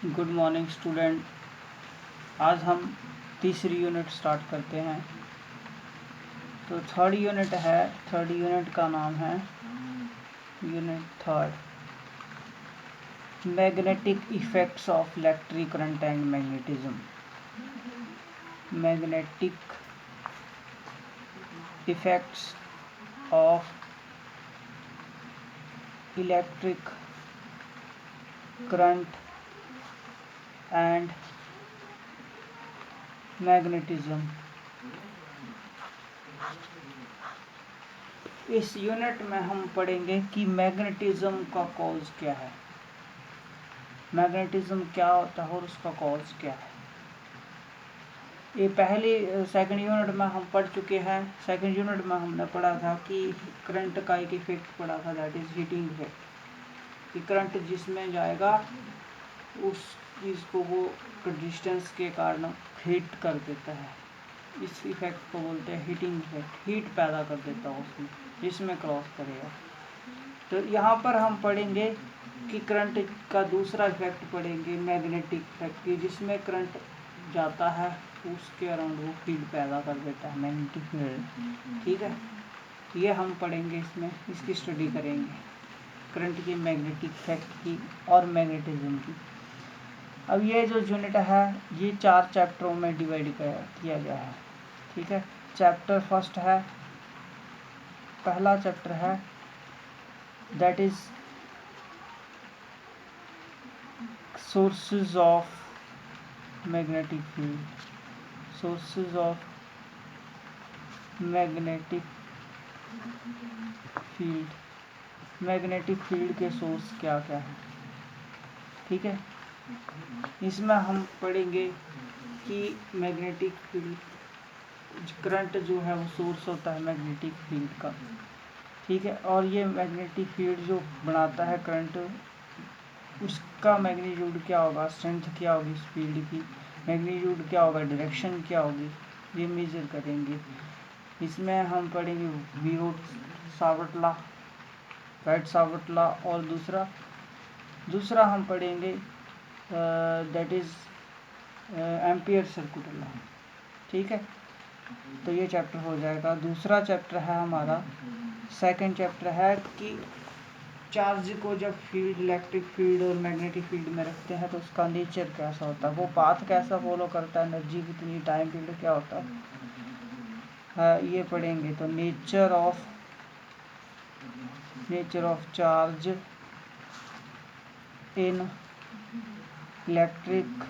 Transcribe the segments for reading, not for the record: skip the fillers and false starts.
Good morning student. आज हम तीसरी यूनिट स्टार्ट करते हैं। तो थर्ड यूनिट है, थर्ड यूनिट का नाम है unit third, magnetic effects of electric current and magnetism. Magnetic effects of electric current and magnetism. इस यूनिट में हम पढ़ेंगे कि मैग्नेटिज्म का कॉज क्या है, मैग्नेटिज्म क्या होता है और उसका कॉज क्या है। ये पहली सेकंड यूनिट में हम पढ़ चुके हैं। सेकंड यूनिट में हमने पढ़ा था कि करंट का एक इफेक्ट पढ़ा था, दैट इज हीटिंग इफेक्ट। कि करंट जिसमें जाएगा उस चीज़ को वो रेजिस्टेंस के कारण हीट कर देता है। इस इफेक्ट को बोलते हैं हीटिंग इफेक्ट। हीट पैदा कर देता है उसमें जिसमें क्रॉस करेगा। तो यहाँ पर हम पढ़ेंगे कि करंट का दूसरा इफेक्ट पढ़ेंगे, मैग्नेटिक इफेक्ट की, जिसमें करंट जाता है उसके अराउंड वो फील्ड पैदा कर देता है, मैग्नेटिक फील्ड। ठीक है, ये हम पढ़ेंगे, इसमें इसकी स्टडी करेंगे, करंट की, मैग्नेटिक इफेक्ट की और मैग्नेटिज्म की। अब ये जो यूनिट है ये 4 चैप्टरों में डिवाइड किया गया है। ठीक है, चैप्टर फर्स्ट है, पहला चैप्टर है that is sources of magnetic field. Sources of magnetic field. Magnetic field के सोर्स क्या क्या है। ठीक है, इसमें हम पढ़ेंगे कि मैग्नेटिक फील्ड, करंट जो है वो सोर्स होता है मैग्नेटिक फील्ड का। ठीक है, और ये मैग्नेटिक फील्ड जो बनाता है करंट, उसका मैग्नीट्यूड क्या होगा, स्ट्रेंथ क्या होगी इस फील्ड की, मैग्नीट्यूड क्या होगा, डायरेक्शन क्या होगी, ये मेजर करेंगे। इसमें हम पढ़ेंगे वीरोट-सावर्ट लॉ, राइट-सावर्ट लॉ, और दूसरा हम पढ़ेंगे that is ampere circuit law. ठीक है, तो ये चैप्टर हो जाएगा। दूसरा चैप्टर है हमारा, सेकंड चैप्टर है कि चार्ज को जब फील्ड, इलेक्ट्रिक फील्ड और मैग्नेटिक फील्ड में रखते हैं तो उसका नेचर कैसा होता है, वो पाथ कैसा फॉलो करता है, एनर्जी कितनी, टाइम पीरियड क्या होता है, ये पढ़ेंगे। तो nature of charge in electric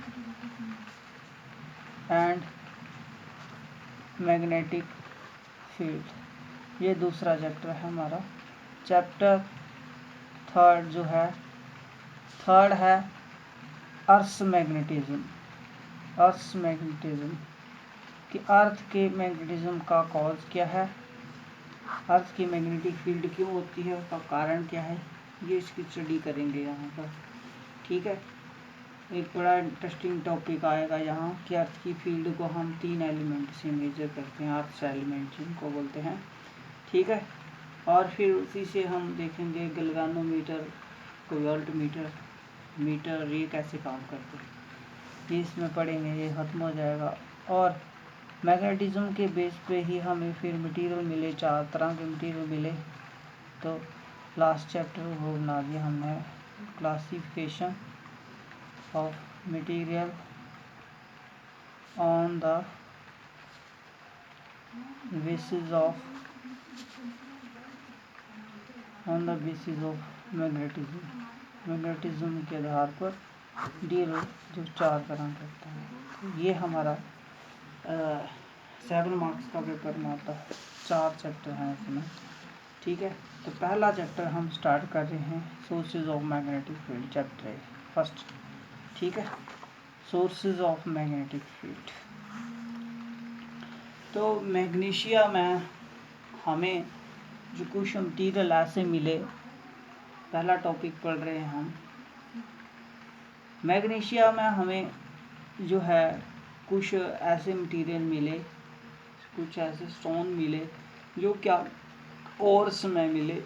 and magnetic field, ये दूसरा चैप्टर है हमारा। चैप्टर थर्ड जो है, थर्ड है अर्थ मैग्नेटिज्म। अर्थ मैग्नेटिज्म कि अर्थ के मैग्नेटिज्म का कॉज क्या है, अर्थ की मैग्नेटिक फील्ड क्यों होती है, उसका कारण क्या है, ये इसकी स्टडी करेंगे यहाँ पर। ठीक है, एक बड़ा इंटरेस्टिंग टॉपिक आएगा यहाँ कि अर्थ की फील्ड को हम 3 एलिमेंट से मेजर करते हैं, अर्थ एलिमेंट जिनको बोलते हैं। ठीक है, और फिर उसी से हम देखेंगे गैल्वेनोमीटर, वोल्टमीटर, मीटर, ये कैसे काम करते हैं, ये इसमें पढ़ेंगे, ये खत्म हो जाएगा। और मैग्नेटिज्म के बेस पे ही हमें फिर मटेरियल मिले, 4 तरह के मटेरियल मिले। तो लास्ट चैप्टर वो बना दिया हमने, classification of material on the basis of magnetism. Magnetism के आधार पर डील जो 4 तरह करता है। तो ये हमारा 7 मार्क्स का पेपर में आता है, 4 चैप्टर हैं इसमें। ठीक है, तो पहला चैप्टर हम स्टार्ट कर रहे हैं, sources of magnetic field, chapter first. ठीक है, सोर्सेज ऑफ मैग्नेटिक फील्ड। तो मैग्नीशिया में हमें जो कुछ मटीरियल ऐसे मिले, पहला टॉपिक पढ़ रहे हैं हम। मैग्नीशिया में हमें जो है कुछ ऐसे मटीरियल मिले, कुछ ऐसे स्टोन मिले जो क्या ओर्स में मिले।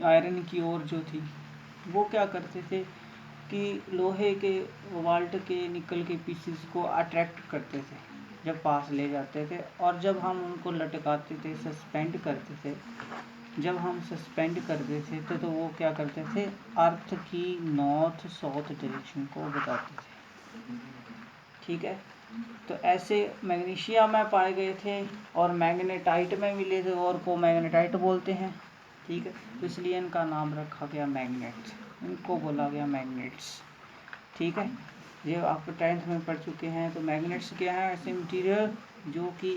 आयरन की ओर जो थी वो क्या करते थे, कि लोहे के, कोबाल्ट के, निकल के पीसेस को अट्रैक्ट करते थे जब पास ले जाते थे, और जब हम उनको लटकाते थे, सस्पेंड करते थे, जब हम सस्पेंड करते थे तो वो क्या करते थे, अर्थ की नॉर्थ साउथ डायरेक्शन को बताते थे। ठीक है, तो ऐसे मैग्नीशिया में पाए गए थे और मैग्नेटाइट में मिले थे और को मैग्नेटाइट बोलते हैं। ठीक है, तो इसलिए इनका नाम रखा गया मैग्नेट, इनको बोला गया मैग्नेट्स। ठीक है, ये आप 10th में पढ़ चुके हैं। तो मैग्नेट्स क्या है, ऐसे मटीरियल जो कि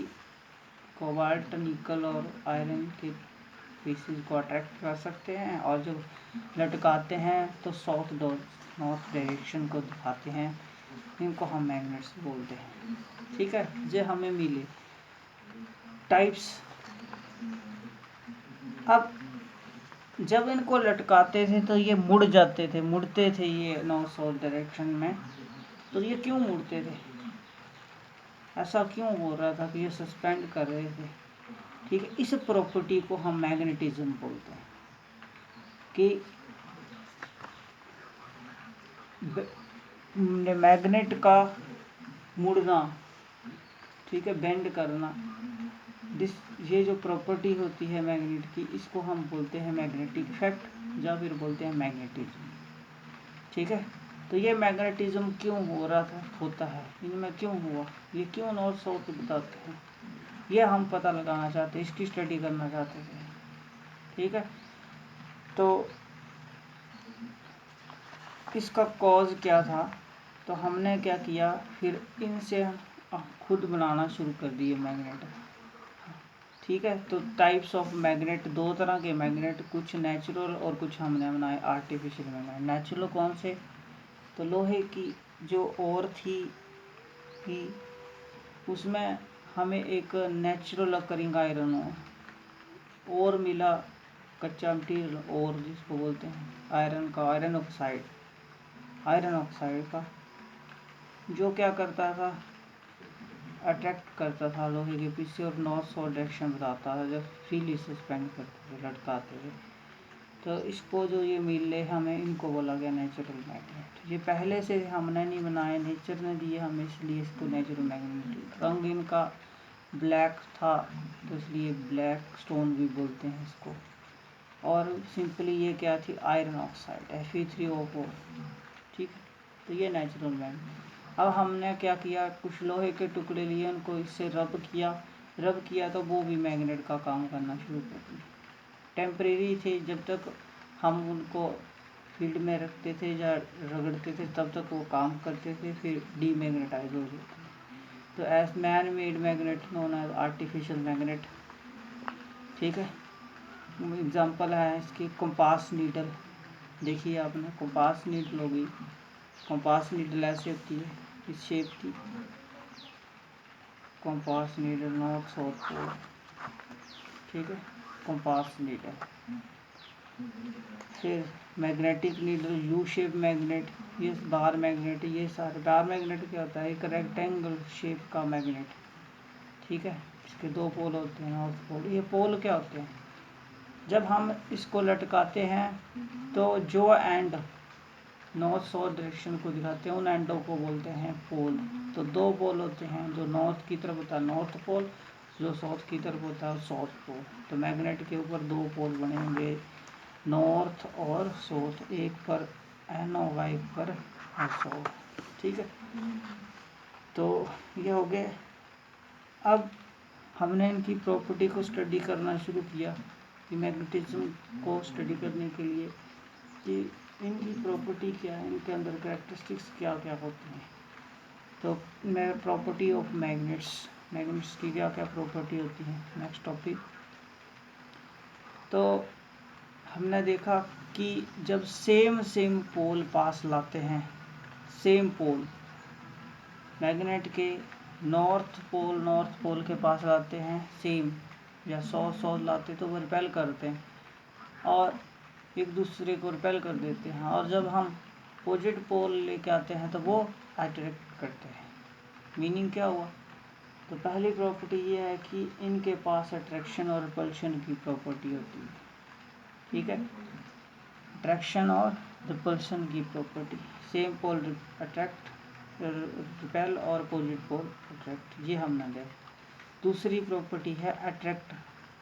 कोबाल्ट, निकल और आयरन के पीसेस को अट्रैक्ट कर सकते हैं, और जब लटकाते हैं तो साउथ नॉर्थ डायरेक्शन को दिखाते हैं, इनको हम मैग्नेट्स बोलते हैं। ठीक है, ये हमें मिले टाइप्स। अब जब इनको लटकाते थे तो ये मुड़ जाते थे, मुड़ते थे ये नॉर्थ साउथ डायरेक्शन में। तो ये क्यों मुड़ते थे, ऐसा क्यों हो रहा था कि ये सस्पेंड कर रहे थे। ठीक है, इस प्रॉपर्टी को हम मैग्नेटिज्म बोलते हैं कि मैग्नेट का मुड़ना, ठीक है, बेंड करना, ये जो प्रॉपर्टी होती है मैग्नेट की, इसको हम बोलते हैं मैग्नेटिक इफेक्ट या फिर बोलते हैं मैग्नेटिज्म। ठीक है, तो ये मैग्नेटिज्म क्यों हो रहा था, होता है, इनमें क्यों हुआ, ये क्यों नॉर्थ साउथ बताते हैं, ये हम पता लगाना चाहते हैं, इसकी स्टडी करना चाहते थे। ठीक है, तो इसका कॉज क्या था, तो हमने क्या किया, फिर इनसे खुद बनाना शुरू कर दिए मैग्नेट। ठीक है, तो टाइप्स ऑफ मैग्नेट, दो तरह के मैग्नेट, कुछ नेचुरल और कुछ हमने बनाए आर्टिफिशियल मैग्नेट। नेचुरल कौन से, तो लोहे की जो ओर थी ही, उसमें हमें एक नेचुरल अकरिंग आयरन और मिला, कच्चा मटीरियल और जिसको बोलते हैं आयरन का, आयरन ऑक्साइड का, जो क्या करता था, अट्रैक्ट करता था लोहे के पीछे और नॉर्थ साउथ डायरेक्शन बताता था जब फ्रीली सस्पेंड करते थे, लटकाते थे। तो इसको जो ये मिले हमें, इनको बोला गया नेचुरल मैग्नेट। ये पहले से हमने नहीं बनाए, नेचर ने दिए हमें, इसलिए इसको नेचुरल मैग्नेट। रंग इनका ब्लैक था तो इसलिए ब्लैक स्टोन भी बोलते हैं इसको। और सिंपली ये क्या थी, आयरन ऑक्साइड, Fe3O4। ठीक है, तो ये नेचुरल मैग्नेट। अब हमने क्या किया, कुछ लोहे के टुकड़े लिए, उनको इससे रब किया तो वो भी मैग्नेट का काम करना शुरू कर दिया। टेम्परेरी थे, जब तक हम उनको फील्ड में रखते थे या रगड़ते थे तब तक वो काम करते थे, फिर डीमैग्नेटाइज हो जाते थे। तो as man made magnet known as artificial magnet. ठीक है, एग्जांपल है इसकी कंपास नीडल। देखिए आपने कंपास नीडल होगी, कंपास नीडल ऐसे होती है इस शेप की, compass needle north south pole. ठीक है, कंपास नीडल। फिर magnetic needle, U shape magnet, ये बार मैग्नेट, ये सारे बार मैग्नेट क्या होता है, एक रेक्टेंगल शेप का मैग्नेट। ठीक है, इसके दो पोल होते हैं, नॉर्थ पोल। ये पोल क्या होते हैं, जब हम इसको लटकाते हैं तो जो एंड नॉर्थ साउथ डायरेक्शन को दिखाते हैं उन एंडों को बोलते हैं पोल। तो दो पोल होते हैं, जो नॉर्थ की तरफ होता है नॉर्थ पोल, जो साउथ की तरफ होता है साउथ पोल। तो मैग्नेट के ऊपर दो पोल बने होंगे, नॉर्थ और साउथ, एक पर NOY पर SO। ठीक है, तो ये हो गए। अब हमने इनकी प्रॉपर्टी को स्टडी करना शुरू किया कि मैग्नेटिज्म को स्टडी करने के लिए कि इनकी प्रॉपर्टी क्या है, इनके अंदर कैरेक्टरिस्टिक्स क्या क्या होती हैं। तो मैं प्रॉपर्टी ऑफ मैग्नेट्स की क्या क्या प्रॉपर्टी होती है, नेक्स्ट टॉपिक। तो हमने देखा कि जब सेम पोल पास लाते हैं, सेम पोल मैग्नेट के नॉर्थ पोल के पास लाते हैं सेम, या साउथ लाते तो वो रिपेल करते हैं और एक दूसरे को रिपेल कर देते हैं, और जब हम अपोजिट पोल लेके आते हैं तो वो अट्रैक्ट करते हैं। मीनिंग क्या हुआ, तो पहली प्रॉपर्टी ये है कि इनके पास अट्रैक्शन और रिपल्शन की प्रॉपर्टी होती है। ठीक है, अट्रैक्शन और रिपल्शन की property, same pole attract repel और अपोजिट पोल अट्रैक्ट, ये हमने देखा। दूसरी प्रॉपर्टी है अट्रैक्ट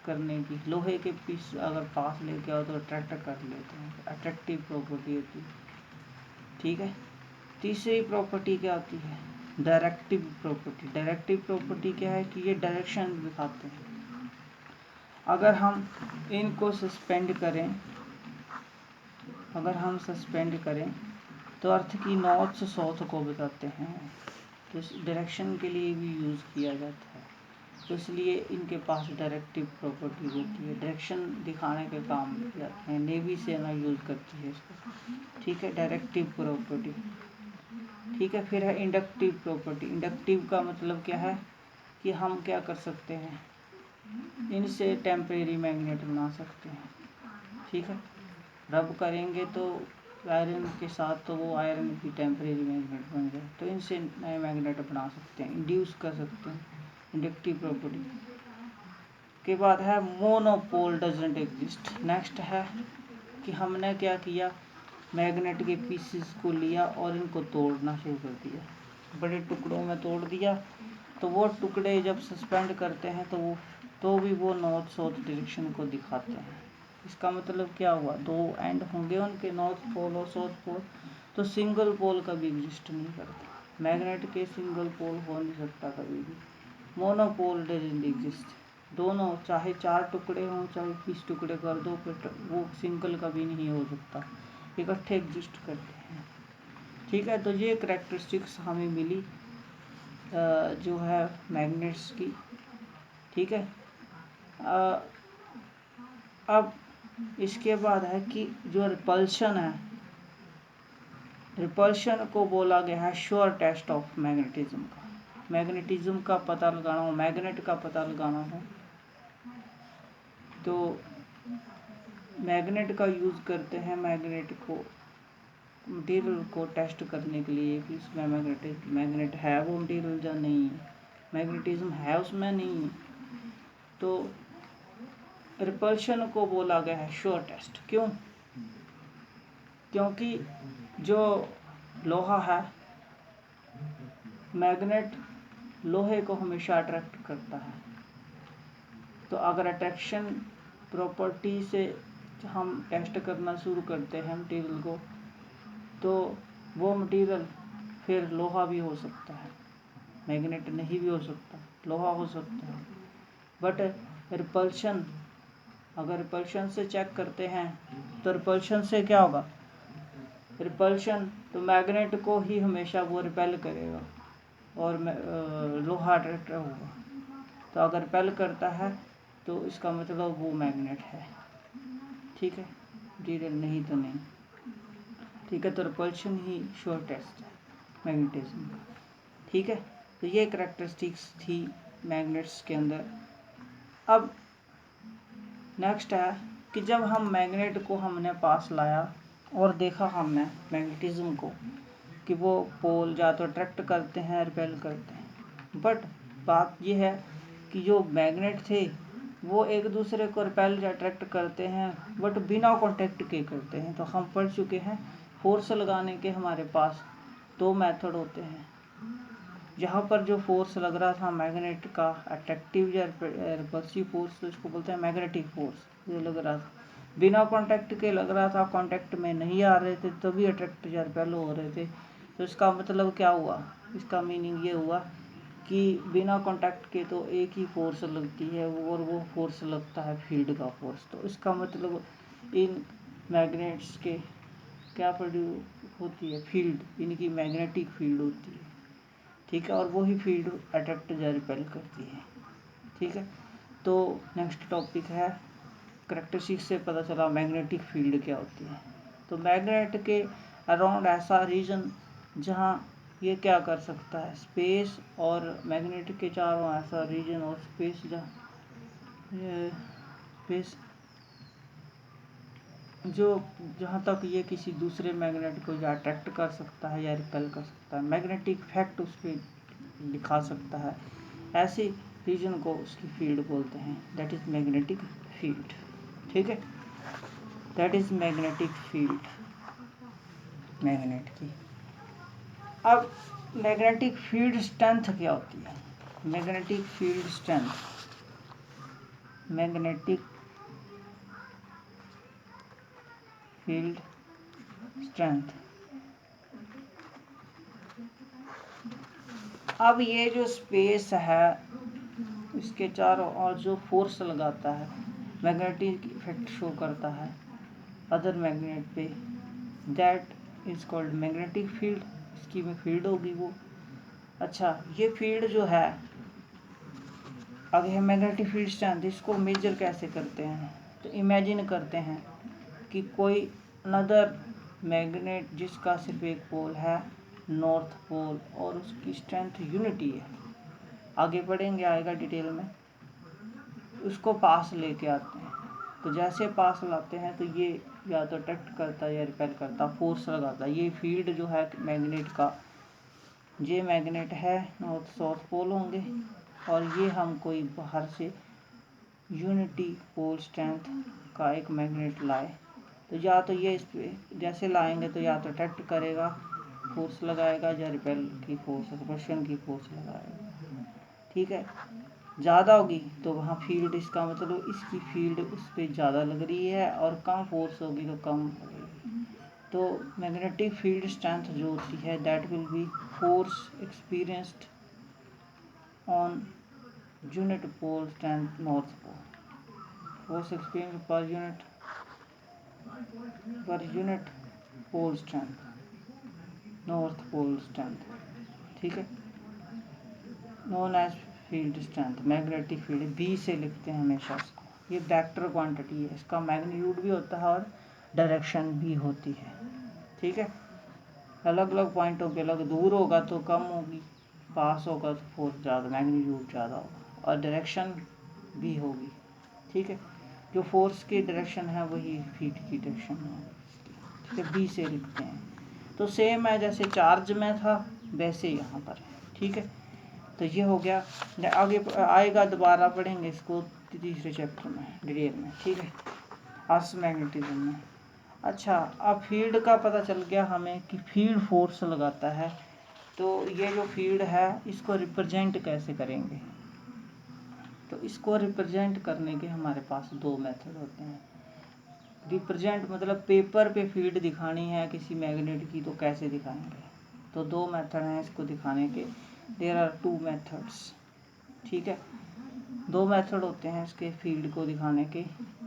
करने की, लोहे के पीस अगर पास लेके आओ तो अट्रैक्ट कर लेते हैं, अट्रैक्टिव प्रॉपर्टी होती है, ठीक है। तीसरी प्रॉपर्टी क्या होती है, डायरेक्टिव प्रॉपर्टी। डायरेक्टिव प्रॉपर्टी क्या है कि ये डायरेक्शन दिखाते हैं। अगर हम इनको सस्पेंड करें, तो अर्थ की नॉर्थ से साउथ को बताते हैं, तो इस डायरेक्शन के लिए भी यूज़ किया जाता है, तो इसलिए इनके पास डायरेक्टिव प्रॉपर्टी होती है, डायरेक्शन दिखाने के काम में आते हैं। नेवी सेना यूज़ करती है इसको, ठीक है, डायरेक्टिव प्रॉपर्टी, ठीक है। फिर है इंडक्टिव प्रॉपर्टी। इंडक्टिव का मतलब क्या है कि हम क्या कर सकते हैं, इनसे टेम्परेरी मैग्नेट बना सकते हैं, ठीक है। रब करेंगे तो आयरन के साथ, तो वो आयरन की टेम्परेरी मैग्नेट बन जाए, तो इनसे नए मैग्नेट बना सकते हैं, इंड्यूस कर सकते हैं, इंडक्टिव प्रॉपर्टी। के बाद है मोनोपोल डजंट एग्जिस्ट। नेक्स्ट है कि हमने क्या किया, मैग्नेट के पीसेस को लिया और इनको तोड़ना शुरू कर दिया, बड़े टुकड़ों में तोड़ दिया, तो वो टुकड़े जब सस्पेंड करते हैं तो भी वो नॉर्थ साउथ डायरेक्शन को दिखाते हैं। इसका मतलब क्या हुआ, दो एंड होंगे उनके, नॉर्थ पोल और साउथ पोल, तो सिंगल पोल कभी एग्जिस्ट नहीं करता, मैग्नेट के सिंगल पोल हो नहीं सकता कभी भी। मोनोपोल डजंट एग्जिस्ट, दोनों चाहे 4 टुकड़े हों चाहे 20 टुकड़े कर दो, फिर वो सिंगल कभी नहीं हो सकता, इकट्ठे एग्जिस्ट करते हैं, ठीक है। तो ये करैक्टरिस्टिक्स हमें मिली जो है मैग्नेट्स की, ठीक है। अब इसके बाद है कि जो रिपल्शन है, रिपल्शन को बोला गया है श्योर टेस्ट ऑफ मैग्नेटिज्म का। मैग्नेटिज्म का पता लगाना हो, मैग्नेट का पता लगाना हो, तो मैग्नेट का यूज़ करते हैं, मैग्नेट को मटीरियल को टेस्ट करने के लिए कि उसमें मैग्नेट है वो मटीरियल या नहीं है, मैग्नेटिज्म है उसमें नहीं है, तो रिपल्शन को बोला गया है श्योर टेस्ट। क्यों, क्योंकि जो लोहा है, मैग्नेट लोहे को हमेशा अट्रैक्ट करता है, तो अगर अट्रैक्शन प्रॉपर्टी से हम टेस्ट करना शुरू करते हैं मटीरियल को, तो वो मटीरियल फिर लोहा भी हो सकता है, मैग्नेट नहीं भी हो सकता, लोहा हो सकता है। बट रिपल्शन, अगर रिपल्शन से चेक करते हैं तो रिपल्शन से क्या होगा, रिपल्शन तो मैग्नेट को ही हमेशा वो रिपेल करेगा और लोहा अट्रैक्ट होगा, तो अगर रिपेल करता है तो इसका मतलब वो मैग्नेट है, ठीक है, मटीरियल नहीं तो नहीं, ठीक है। तो रिपल्शन ही श्योर टेस्ट है मैग्नेटिज्म का, ठीक है। तो ये करैक्टरिस्टिक्स थी मैग्नेट्स के अंदर। अब नेक्स्ट है कि जब हम मैग्नेट को हमने पास लाया और देखा हमने मैग्नेटिज्म को कि वो पोल या तो अट्रैक्ट करते हैं रिपेल करते हैं, बट बात ये है कि जो मैग्नेट थे वो एक दूसरे को रिपेल या अट्रैक्ट करते हैं, बट बिना कांटेक्ट के करते हैं। तो हम पढ़ चुके हैं फोर्स लगाने के हमारे पास 2 मेथड होते हैं। यहाँ पर जो फोर्स लग रहा था मैग्नेट का, अट्रैक्टिव या रिपल्सिव फोर्स, तो इसको बोलते हैं मैग्नेटिक फोर्स, ये लग रहा था बिना कांटेक्ट के लग रहा था, कांटेक्ट में नहीं आ रहे थे तभी अट्रैक्ट या रिपेल हो रहे थे। तो इसका मतलब क्या हुआ, इसका मीनिंग ये हुआ कि बिना कांटेक्ट के तो एक ही फोर्स लगती है और वो फोर्स लगता है फील्ड का फोर्स। तो इसका मतलब इन मैग्नेट्स के क्या प्रोड्यूस होती है, फील्ड, इनकी मैग्नेटिक फील्ड होती है, ठीक है, और वही फील्ड अट्रैक्ट या रिपेल करती है, ठीक है। तो नेक्स्ट टॉपिक है करैक्टरिस्टिक्स से पता चला मैग्नेटिक फील्ड क्या होती है। तो मैग्नेट के अराउंड ऐसा रीजन जहाँ ये क्या कर सकता है, स्पेस, और मैग्नेट के चारों ऐसा रीजन और स्पेस स्पेस जो जहाँ तक ये किसी दूसरे मैग्नेट को या अट्रैक्ट कर सकता है या रिपेल कर सकता है, मैग्नेटिक इफेक्ट उस पर दिखा सकता है, ऐसी रीजन को उसकी फील्ड बोलते हैं, दैट इज मैग्नेटिक फील्ड, ठीक है, that is magnetic field. Magnet की। अब मैग्नेटिक फील्ड स्ट्रेंथ क्या होती है? Magnetic field strength, magnetic field strength. अब ये जो स्पेस है इसके चारों ओर जो फोर्स लगाता है, मैग्नेटिक इफेक्ट शो करता है अदर मैग्नेट पे, that is called magnetic field. इसकी में फील्ड होगी वो। अच्छा, ये फील्ड जो है, आगे है मैग्नेटिक फील्ड स्ट्रेंथ। इसको मेजर कैसे करते हैं? तो इमेजिन करते हैं कि कोई अनदर मैग्नेट जिसका सिर्फ एक पोल है, नॉर्थ पोल, और उसकी स्ट्रेंथ यूनिटी है। आगे पढ़ेंगे, आएगा डिटेल में। उसको पास लेके आते हैं, तो जैसे पास लाते हैं तो ये या तो अट्रैक्ट करता है या रिपेल करता, फोर्स लगाता है। ये फील्ड जो है मैग्नेट का, ये मैग्नेट है, नॉर्थ साउथ पोल होंगे, और ये हम कोई बाहर से यूनिटी पोल स्ट्रेंथ का एक मैग्नेट लाए, तो या तो ये इस पे जैसे लाएंगे तो या तो अट्रैक्ट करेगा, फोर्स लगाएगा, या रिपेल की फोर्स, रिपल्शन की फोर्स लगाएगा। ठीक है, ज़्यादा होगी तो वहाँ फील्ड, इसका मतलब इसकी फील्ड उस पर ज़्यादा लग रही है, और कम फोर्स होगी तो कम लगेगी। तो मैग्नेटिक फील्ड स्ट्रेंथ जो होती है, that will be force experienced on unit pole strength north pole, force experience per unit pole strength north pole strength. ठीक है, known as field strength, magnetic field, B से लिखते हैं हमेशा इसको। ये वेक्टर क्वांटिटी है, इसका मैग्नीट्यूड भी होता है और डायरेक्शन भी होती है। ठीक है, अलग अलग पॉइंटों पे अलग, दूर होगा तो कम होगी, पास होगा तो फोर्स ज़्यादा, मैग्नीट्यूड ज़्यादा होगा, और डायरेक्शन भी होगी। ठीक है, जो फोर्स की डायरेक्शन है वही फीट की डायरेक्शन है। ठीक है, बी से लिखते हैं। तो सेम है, जैसे चार्ज में था वैसे यहाँ पर है। ठीक है, तो ये हो गया। आगे आएगा, दोबारा पढ़ेंगे इसको तीसरे चैप्टर में डिटेल में। ठीक है, अर्थ मैग्नेटिज्म में। अच्छा, अब फील्ड का पता चल गया हमें कि फील्ड फोर्स लगाता है। तो ये जो फील्ड है इसको रिप्रेजेंट कैसे करेंगे? तो इसको रिप्रेजेंट करने के हमारे पास दो मेथड होते हैं। रिप्रेजेंट मतलब पेपर पे फील्ड दिखानी है किसी मैग्नेट की तो कैसे दिखाएंगे? तो दो मेथड हैं इसको दिखाने के, देयर आर टू मेथड्स। ठीक है, दो मेथड होते हैं इसके फील्ड को दिखाने के।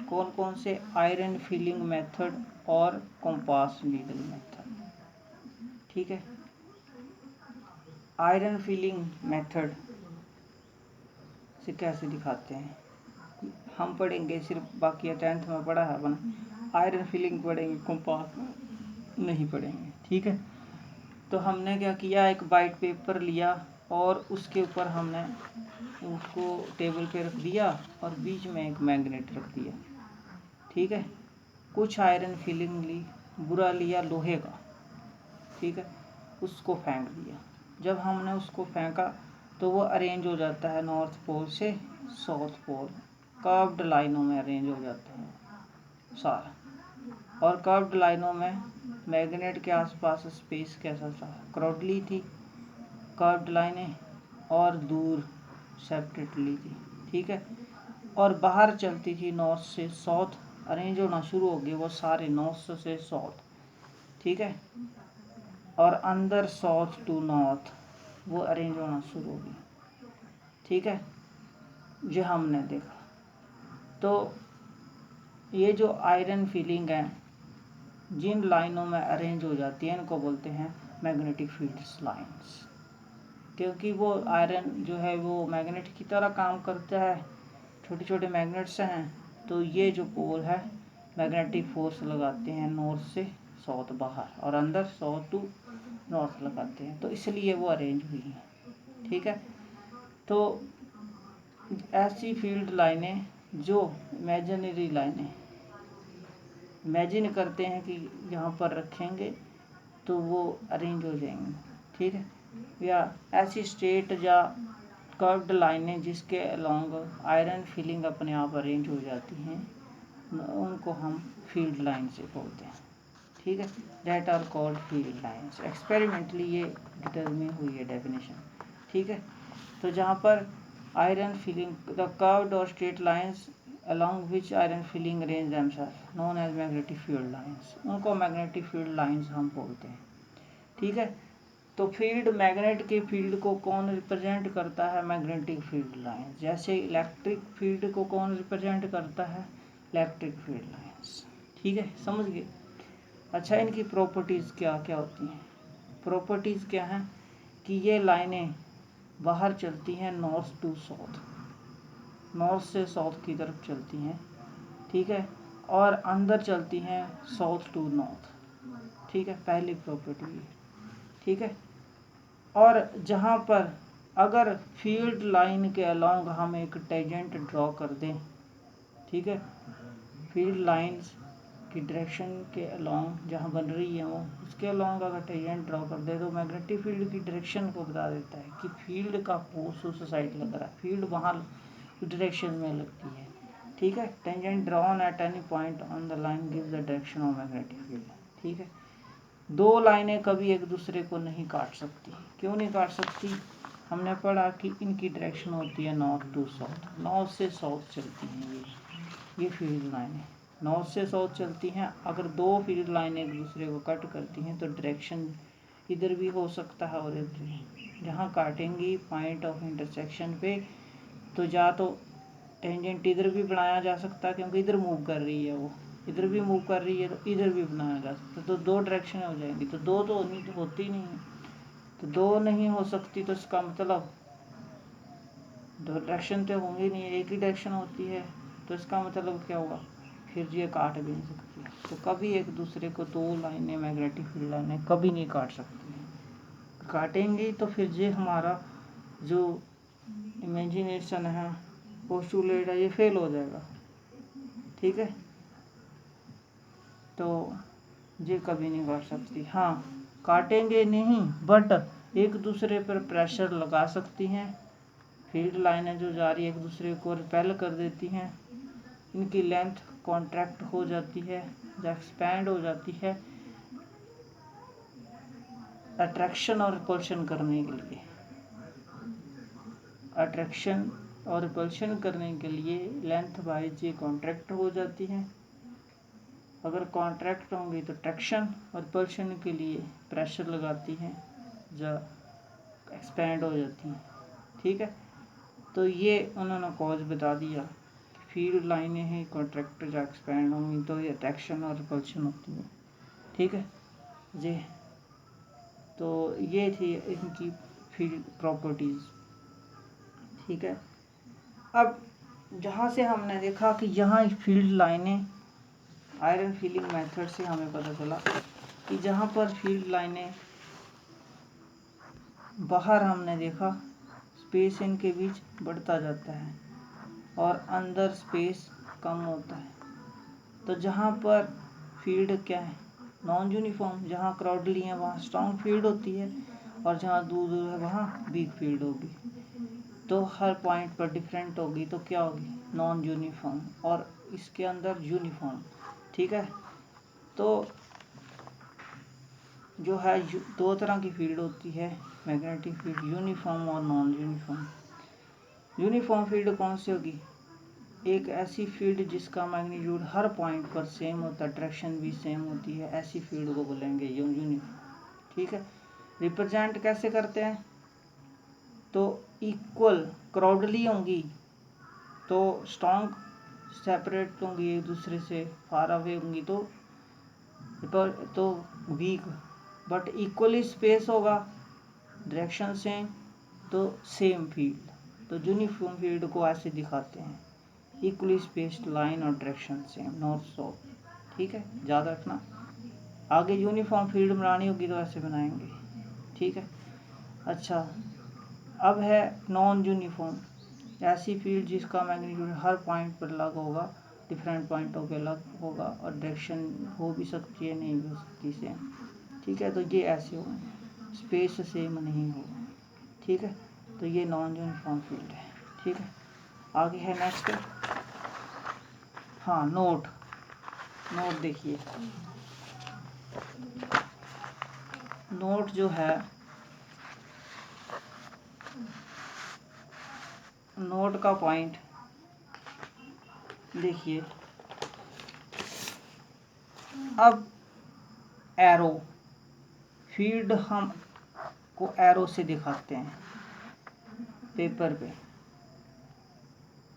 कौन कौन से? आयरन फिलिंग मेथड और कंपास नीडल मेथड। ठीक है, आयरन फिलिंग मेथड से कैसे दिखाते हैं हम पढ़ेंगे, सिर्फ बाकी 10th में पढ़ा है अपन, आयरन फिलिंग पढ़ेंगे, कंपास नहीं पढ़ेंगे। ठीक है, तो हमने क्या किया, एक वाइट पेपर लिया और उसके ऊपर हमने उसको टेबल पे रख दिया और बीच में एक मैग्नेट रख दिया। ठीक है, कुछ आयरन फिलिंग ली, बुरा लिया लोहे का। ठीक है, उसको फेंक दिया। जब हमने उसको फेंका तो वो अरेंज हो जाता है नॉर्थ पोल से साउथ पोल, कर्व्ड लाइनों में अरेंज हो जाता है सारा। और कर्व्ड लाइनों में मैग्नेट के आसपास स्पेस कैसा था? क्राउडली थी कर्व्ड लाइनें, और दूर सेपरेटली थी। ठीक है, और बाहर चलती थी नॉर्थ से साउथ, अरेंज होना शुरू हो गए वो सारे नॉर्थ से साउथ। ठीक है, और अंदर साउथ टू नॉर्थ वो अरेंज होना शुरू हो गई। ठीक है, ये हमने देखा। तो ये जो आयरन फीलिंग है जिन लाइनों में अरेंज हो जाती है इनको बोलते हैं मैग्नेटिक फील्ड लाइंस, क्योंकि वो आयरन जो है वो मैग्नेट की तरह काम करता है, छोटे छोटे मैग्नेट्स हैं। तो ये जो पोल है मैग्नेटिक फोर्स लगाते हैं नॉर्थ से साउथ बाहर, और अंदर साउथ टू नॉर्थ लगाते हैं, तो इसलिए वो अरेंज हुई हैं। ठीक है, तो ऐसी फील्ड लाइनें जो इमेजिनरी लाइनें इमेजिन करते हैं कि यहाँ पर रखेंगे तो वो अरेंज हो जाएंगे। ठीक है, या ऐसी स्ट्रेट या कर्व्ड लाइनें जिसके अलोंग आयरन फिलिंग अपने आप अरेंज हो जाती हैं, उनको हम फील्ड लाइन से बोलते हैं। ठीक है, that are called field lines. Experimentally ये डिटर्मिन हुई है डेफिनेशन, ठीक है। तो जहाँ पर आयरन फिलिंग द कर्व्ड और straight lines along which iron filling arrange themselves known as magnetic field lines, उनको मैग्नेटिक फील्ड लाइंस हम बोलते हैं, ठीक है। तो फील्ड मैग्नेट के फील्ड को कौन रिप्रेजेंट करता है? Magnetic field lines. जैसे इलेक्ट्रिक फील्ड को कौन रिप्रेजेंट करता है? इलेक्ट्रिक फील्ड लाइंस, ठीक है, समझ गए। अच्छा, इनकी प्रॉपर्टीज़ क्या क्या होती हैं? प्रॉपर्टीज़ क्या हैं कि ये लाइनें बाहर चलती हैं नॉर्थ टू साउथ, नॉर्थ से साउथ की तरफ चलती हैं, ठीक है, और अंदर चलती हैं साउथ टू नॉर्थ, ठीक है, पहली प्रॉपर्टी, ठीक है। और जहाँ पर अगर फील्ड लाइन के अलोंग हम एक टेंजेंट ड्रॉ कर दें, ठीक है, फील्ड लाइंस की डायरेक्शन के अलोंग जहाँ बन रही है वो, उसके अलोंग अगर टेंजेंट ड्रॉ कर दे तो मैग्नेटिक फील्ड की डायरेक्शन को बता देता है कि फील्ड का फोर्स उस साइड लग रहा है, फील्ड वहाँ डायरेक्शन में लगती है, ठीक है। Tangent drawn at any point on the line gives the direction of magnetic field, ठीक है। दो लाइनें कभी एक दूसरे को नहीं काट सकती। क्यों नहीं काट सकती? हमने पढ़ा कि इनकी डायरेक्शन होती है नॉर्थ टू साउथ, नॉर्थ से साउथ चलती हैं ये फील्ड लाइनें नॉर्थ से साउथ चलती हैं। अगर दो फील्ड लाइनें एक दूसरे को कट करती हैं तो डायरेक्शन इधर भी हो सकता है और इधर, जहाँ काटेंगी पॉइंट ऑफ इंटरसेक्शन पे, तो या तो टेंजेंट इधर भी बनाया जा सकता है क्योंकि इधर मूव कर रही है वो, इधर भी मूव कर रही है तो इधर भी बनाया जा सकता है, तो दो डायरेक्शन हो जाएंगी। तो दो तो होती नहीं है, तो दो नहीं हो सकती तो इसका मतलब दो डायरेक्शन तो होंगी नहीं, एक ही डायरेक्शन होती है, तो इसका मतलब क्या होगा? फिर ये काट भी नहीं सकती। तो कभी एक दूसरे को दो लाइनें, मैग्नेटिक फील्ड लाइनें कभी नहीं काट सकती हैं। काटेंगी तो फिर ये हमारा जो इमेजिनेशन है, पोस्टुलेट है, ये फेल हो जाएगा, ठीक है। तो ये कभी नहीं काट सकती। हाँ, काटेंगे नहीं बट एक दूसरे पर प्रेशर लगा सकती हैं। फील्ड लाइनें जो जा रही है एक दूसरे को रिपेल कर देती हैं, इनकी लेंथ कॉन्ट्रैक्ट हो जाती है या एक्सपैंड हो जाती है अट्रैक्शन और रिपल्शन करने के लिए। अट्रैक्शन और रिपल्शन करने के लिए लेंथ वाइज ये कॉन्ट्रैक्ट हो जाती हैं। अगर कॉन्ट्रैक्ट होंगी तो ट्रैक्शन और रिपल्शन के लिए प्रेशर लगाती हैं या एक्सपैंड हो जाती हैं, ठीक है। तो ये उन्होंने कॉज बता दिया, फील्ड लाइनें हैं कॉन्ट्रैक्ट या एक्सपैंड होंगी तो ये ट्रैक्शन और रिपल्शन होती है, ठीक है जी। तो ये थी इनकी फील्ड प्रॉपर्टीज़, ठीक है। अब जहाँ से हमने देखा कि यहाँ फील्ड लाइनें, आयरन फिलिंग मेथड से हमें पता चला कि जहाँ पर फील्ड लाइनें बाहर, हमने देखा स्पेस इनके बीच बढ़ता जाता है और अंदर स्पेस कम होता है। तो जहाँ पर फील्ड क्या है, नॉन यूनिफॉर्म, जहाँ क्राउडली है वहाँ स्ट्रॉन्ग फील्ड होती है और जहाँ दूर दूर है वहाँ वीक फील्ड होगी। तो हर पॉइंट पर डिफरेंट होगी तो क्या होगी? नॉन यूनिफॉर्म, और इसके अंदर यूनिफॉर्म, ठीक है। तो जो है दो तरह की फील्ड होती है मैग्नेटिक फील्ड, यूनिफॉर्म और नॉन यूनिफॉर्म। यूनिफॉर्म फील्ड कौन सी होगी? एक ऐसी फील्ड जिसका मैग्नीट्यूड हर पॉइंट पर सेम होता है, डायरेक्शन भी सेम होती है, ऐसी फील्ड को बोलेंगे यूनिफॉर्म, ठीक है। रिप्रेजेंट कैसे करते हैं? तो इक्वल क्राउडली होंगी तो स्ट्रॉन्ग सेपरेट होंगी एक दूसरे से, फार अवे होंगी तो वीक, बट इक्वली स्पेस होगा, डायरेक्शन सेम, तो सेम फील्ड। तो यूनिफॉर्म फील्ड को ऐसे दिखाते हैं, इक्वली स्पेस्ड लाइन और डायरेक्शन सेम, नॉर्थ साउथ, ठीक है, याद रखना। आगे यूनिफॉर्म फील्ड बनानी होगी तो ऐसे बनाएंगे, ठीक है। अच्छा, अब है नॉन यूनिफॉर्म, ऐसी फील्ड जिसका मैग्नीट्यूड हर पॉइंट पर अलग होगा, डिफरेंट पॉइंटों पे अलग होगा और डायरेक्शन हो भी सकती है, नहीं भी हो सकती सेम, ठीक है। तो ये ऐसे हो, स्पेस सेम नहीं होगा, ठीक है। तो ये नॉन यूनिफॉर्म फील्ड है, ठीक है। आगे है नेक्स्ट, हाँ, नोट देखिए, नोट जो है, नोट का पॉइंट देखिए, अब एरो फील्ड हम को एरो से दिखाते हैं पेपर पे।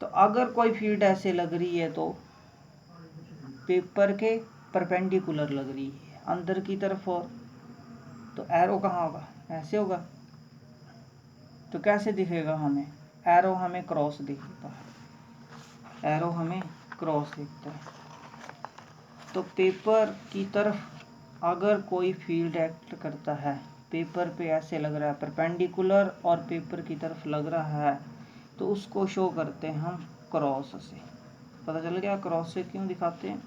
तो अगर कोई फील्ड ऐसे लग रही है तो पेपर के परपेंडिकुलर लग रही है अंदर की तरफ, और तो एरो कहाँ होगा, ऐसे होगा। तो कैसे दिखेगा हमें, एरो हमें क्रॉस दिखता है, एरो हमें क्रॉस दिखता है। तो पेपर की तरफ अगर कोई फील्ड एक्ट करता है, पेपर पे ऐसे लग रहा है परपेंडिकुलर और पेपर की तरफ लग रहा है, तो उसको शो करते हैं हम क्रॉस से। पता चल गया क्रॉस से क्यों दिखाते हैं,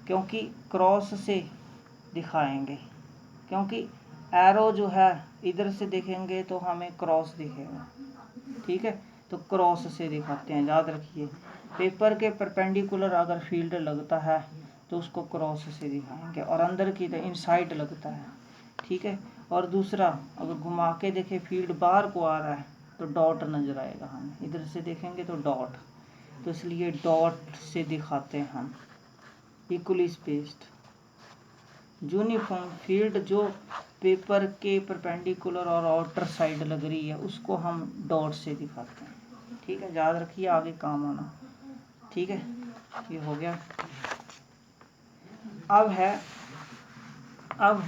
क्योंकि क्रॉस से दिखाएंगे, क्योंकि एरो जो है इधर से देखेंगे तो हमें क्रॉस दिखेगा, ठीक है। तो क्रॉस से दिखाते हैं, याद रखिए। पेपर के परपेंडिकुलर अगर फील्ड लगता है तो उसको क्रॉस से दिखाएंगे, और अंदर की तरफ इनसाइड लगता है, ठीक है। और दूसरा, अगर घुमा के देखें फील्ड बाहर को आ रहा है तो डॉट नजर आएगा, हमें इधर से देखेंगे तो डॉट, तो इसलिए डॉट से दिखाते हैं हम। इक्वली स्पेस्ड यूनिफॉर्म फील्ड जो पेपर के परपेंडिकुलर और आउटर साइड लग रही है उसको हम डॉट से दिखाते हैं, ठीक है। याद रखिए, आगे काम आना, ठीक है। ये हो गया। अब है, अब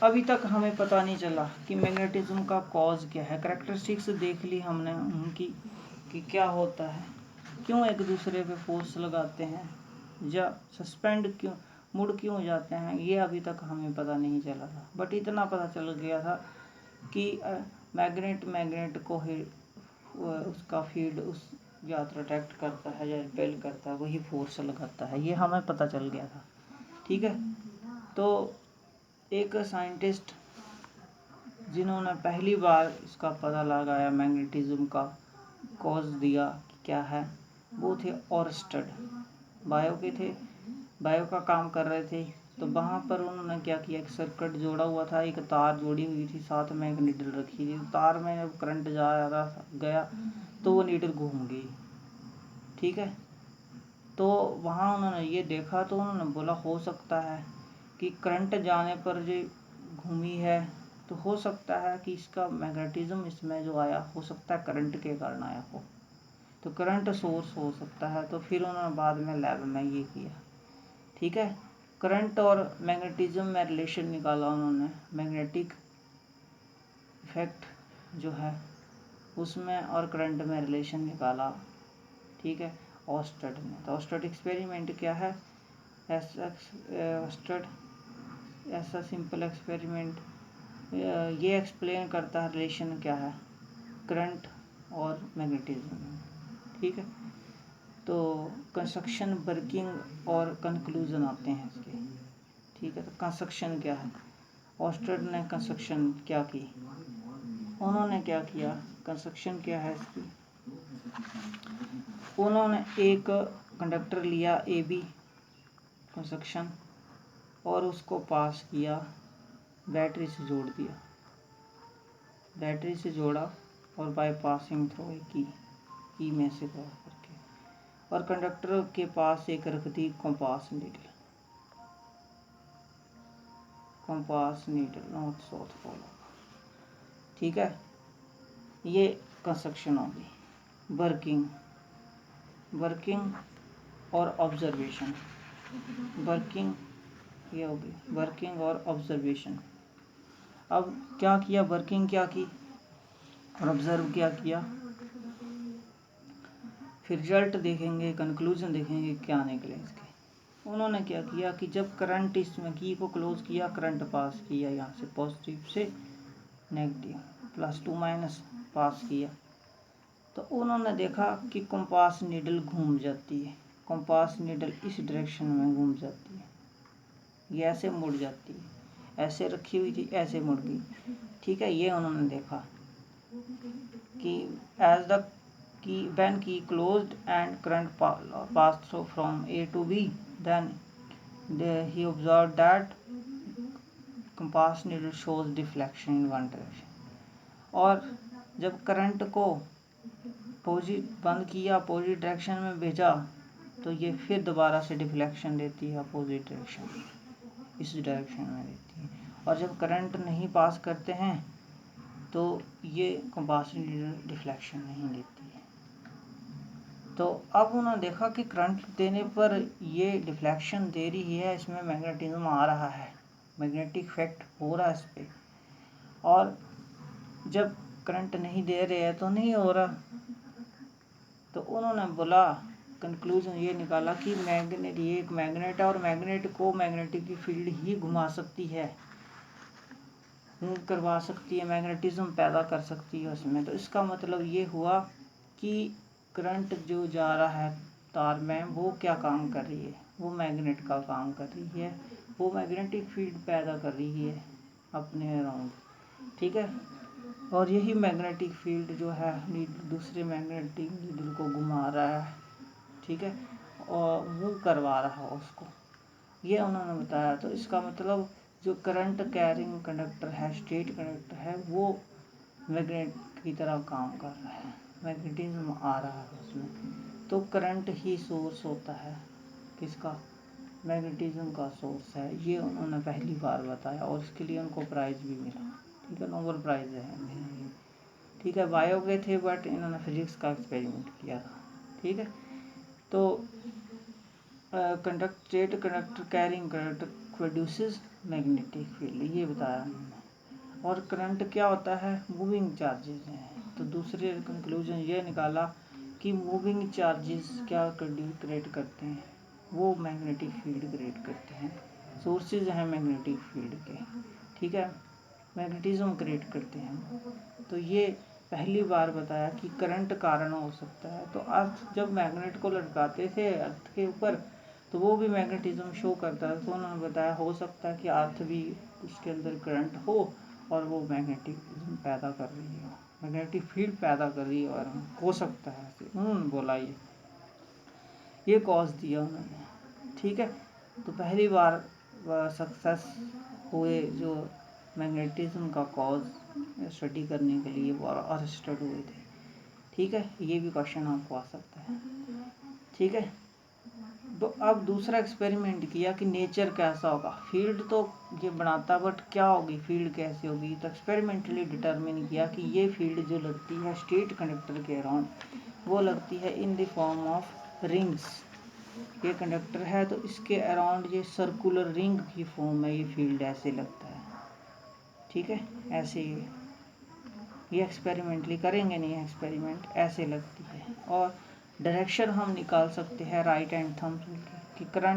अभी तक हमें पता नहीं चला कि मैग्नेटिज्म का कॉज क्या है। कैरेक्टरिस्टिक्स देख ली हमने उनकी कि क्या होता है, क्यों एक दूसरे पे फोर्स लगाते हैं, या सस्पेंड क्यों, मुड़ क्यों जाते हैं, ये अभी तक हमें पता नहीं चला था। बट इतना पता चल गया था कि मैग्नेट को ही उसका फील्ड उस या तो अट्रैक्ट करता है या रिपेल करता है, वही फोर्स लगाता है, ये हमें पता चल गया था, ठीक है। तो एक साइंटिस्ट जिन्होंने पहली बार इसका पता लगाया, मैग्नेटिज्म का कॉज दिया क्या है, वो थे ऑरस्टेड। बायो के थे, बायो का काम कर रहे थे। तो वहाँ पर उन्होंने क्या किया, एक सर्किट जोड़ा हुआ था, एक तार जोड़ी हुई थी, साथ में एक नीडल रखी थी। तार में जब करंट जा रहा गया तो वो नीडल घूम गई, ठीक है। तो वहाँ उन्होंने ये देखा, तो उन्होंने बोला हो सकता है कि करंट जाने पर जो घूमी है, तो हो सकता है कि इसका मैग्नेटिज्म इसमें जो आया हो सकता है करंट के कारण आया हो, तो करंट सोर्स हो सकता है। तो फिर उन्होंने बाद में लैब में ये किया, ठीक है। करंट और मैग्नेटिज्म में रिलेशन निकाला उन्होंने, मैग्नेटिक इफेक्ट जो है उसमें और करंट में रिलेशन निकाला, ठीक है, ऑस्टेड ने। तो ऑस्टेड एक्सपेरिमेंट क्या है, ऑस्टेड ऐसा सिंपल एक्सपेरिमेंट ये एक्सप्लेन करता है रिलेशन क्या है करंट और मैग्नेटिज्म में, ठीक है। तो कंस्ट्रक्शन, वर्किंग और कंक्लूजन आते हैं इसके, ठीक है। तो कंस्ट्रक्शन क्या है, ऑस्टेड ने कंस्ट्रक्शन क्या की, उन्होंने क्या किया, कंस्ट्रक्शन क्या है इसकी, उन्होंने एक कंडक्टर लिया ए बी कंस्ट्रक्शन, और उसको पास किया, बैटरी से जोड़ दिया, बैटरी से जोड़ा, और बाय पासिंग थ्रू की में से पास करके, और कंडक्टर के पास एक रख दी compass needle, compass needle north south pole, ठीक है। ये कंस्ट्रक्शन होगी। वर्किंग, वर्किंग और ऑब्जर्वेशन, वर्किंग ये होगी वर्किंग और ऑब्जर्वेशन। अब क्या किया, वर्किंग क्या की और ऑब्जर्व क्या किया, फिर रिजल्ट देखेंगे, कंक्लूजन देखेंगे क्या निकले इसके। उन्होंने क्या किया कि जब करंट इसमें की को क्लोज किया, करंट पास किया, यहाँ से पॉजिटिव से नेगेटिव, +2 माइनस पास किया, तो उन्होंने देखा कि कंपास नीडल घूम जाती है, कंपास नीडल इस डायरेक्शन में घूम जाती है, ये ऐसे मुड़ जाती है, ऐसे रखी हुई थी ऐसे मुड़ गई, ठीक है। ये उन्होंने देखा कि as the key when key closed and current passed through from A to B, then he observed that compass needle shows deflection in one direction. और जब करंट को बंद किया, अपोजिट डायरेक्शन में भेजा, तो ये फिर दोबारा से डिफ्लेक्शन देती है अपोजिट डायरेक्शन, इस डायरेक्शन में देती है। और जब करंट नहीं पास करते हैं तो ये कंपास नीडल डिफ्लेक्शन नहीं देती है। तो अब उन्होंने देखा कि करंट देने पर ये डिफ्लेक्शन दे रही है, इसमें मैग्नेटिज्म आ रहा है, मैग्नेटिक इफेक्ट हो रहा है इस पर। और जब करंट नहीं दे रहे हैं तो नहीं हो रहा। तो उन्होंने बोला, कंक्लूजन ये निकाला कि मैग्नेट, ये एक मैग्नेट है और मैग्नेट को मैग्नेटिक फील्ड ही घुमा सकती है, मूव करवा सकती है, मैग्नेटिज्म पैदा कर सकती है उसमें। तो इसका मतलब ये हुआ कि करंट जो जा रहा है तार में, वो क्या काम कर रही है, वो मैग्नेट का काम कर रही है, वो मैग्नेटिक फील्ड पैदा कर रही है अपने अराउंड, ठीक है। और यही मैग्नेटिक फील्ड जो है दूसरे मैग्नेटिक नीडल को घुमा रहा है, ठीक है, और मूव करवा रहा है उसको, ये उन्होंने बताया। तो इसका मतलब जो करंट कैरिंग कंडक्टर है, स्ट्रेट कंडक्टर है, वो मैग्नेट की तरह काम कर रहा है, मैग्नेटिज्म आ रहा है उसमें। तो करंट ही सोर्स होता है किसका, मैग्नेटिज्म का सोर्स है। ये उन्होंने पहली बार बताया और इसके लिए उनको प्राइज़ भी मिला, ठीक है, नोबेल प्राइज़ है, ठीक है। बायो के थे बट इन्होंने फिजिक्स का एक्सपेरिमेंट किया था, ठीक है। तो straight conductor carrying conductor produces magnetic field, ये बताया उन्होंने। और करंट क्या होता है, मूविंग चार्जेस हैं। तो दूसरे कंक्लूजन ये निकाला कि मूविंग चार्जेस क्या क्रिएट करते हैं, वो मैग्नेटिक फील्ड क्रिएट करते हैं, सोर्सेज हैं मैग्नेटिक फील्ड के, ठीक है, मैग्नेटिज्म क्रिएट करते हैं। तो ये पहली बार बताया कि करंट कारण हो सकता है। तो अर्थ जब मैग्नेट को लटकाते थे अर्थ के ऊपर, तो वो भी मैग्नेटिज्म शो करता है। तो उन्होंने बताया हो सकता है कि अर्थ भी उसके अंदर करंट हो और वो मैग्नेटिज्म पैदा कर रही हो, मैग्नेटिक फील्ड पैदा कर रही है, और हो सकता है ऐसे उन्होंने बोला। ये कॉज दिया उन्होंने, ठीक है। तो पहली बार सक्सेस हुए जो मैग्नेटिज्म का कॉज स्टडी करने के लिए वो अरेस्टेड हुए थे, ठीक है। ये भी क्वेश्चन आपको आ सकता है, ठीक है। तो अब दूसरा एक्सपेरिमेंट किया कि नेचर कैसा होगा, फील्ड तो ये बनाता बट क्या होगी, फील्ड कैसे होगी। तो एक्सपेरिमेंटली डिटरमिन किया कि ये फील्ड जो लगती है स्ट्रेट कंडक्टर के अराउंड, वो लगती है in the form of rings. ये कंडक्टर है तो इसके अराउंड ये सर्कुलर रिंग की फॉर्म में ये फील्ड ऐसे लगता है, ठीक है, ऐसे ये एक्सपेरिमेंटली करेंगे नहीं एक्सपेरिमेंट, ऐसे लगती है। और डायरेक्शन हम निकाल सकते हैं राइट एंड थंब की, करंट